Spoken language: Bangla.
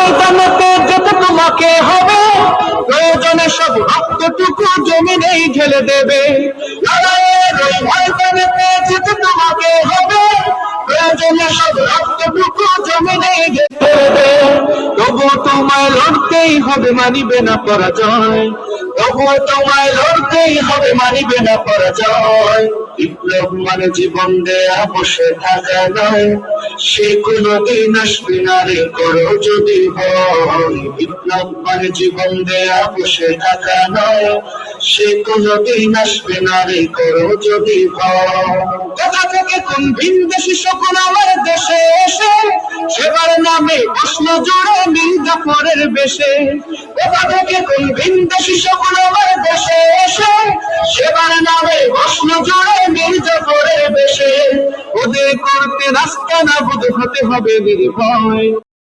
ময়দানেতে যেতে তোমাকে হবে, প্রয়োজনে সব রক্তটুকু জমিনেই ঢেলে দেবে। লড়াইয়ের ওই ময়দানেতে যেতে তোমাকে হবে, প্রয়োজনে সব রক্তটুকু জমিনেই ঢেলে দেবে। তবুও তোমায় লড়তেই হবে, মানিবে না পরাজয়। তবুও তোমায় লড়তেই হবে, মানিবে না পরাজয়। বিপ্লব মানে জীবন দেয়া বসে থাকা নয়, সে কোনদিন আসবে না রে করো যদি হয়। বিপ্লব মানে জীবন দেয়া বসে থাকা নয়, সে কোনদিন আসবে না রে করো যদি হয়। কোথা থেকে কোন ভিনদেশী সকল আমার দেশে এসে সেবার নামে প্রশ্ন জুড়ে মির্জাফরের বেশে। কোথা থেকে কোন ভিনদেশী সকল আমার দেশে এসে সেবার নামে প্রশ্ন জুড়ে মির্জাফরের বেশে। ওদের করতে রাস্তা না বুঝ হতে হবে নির্ভয়।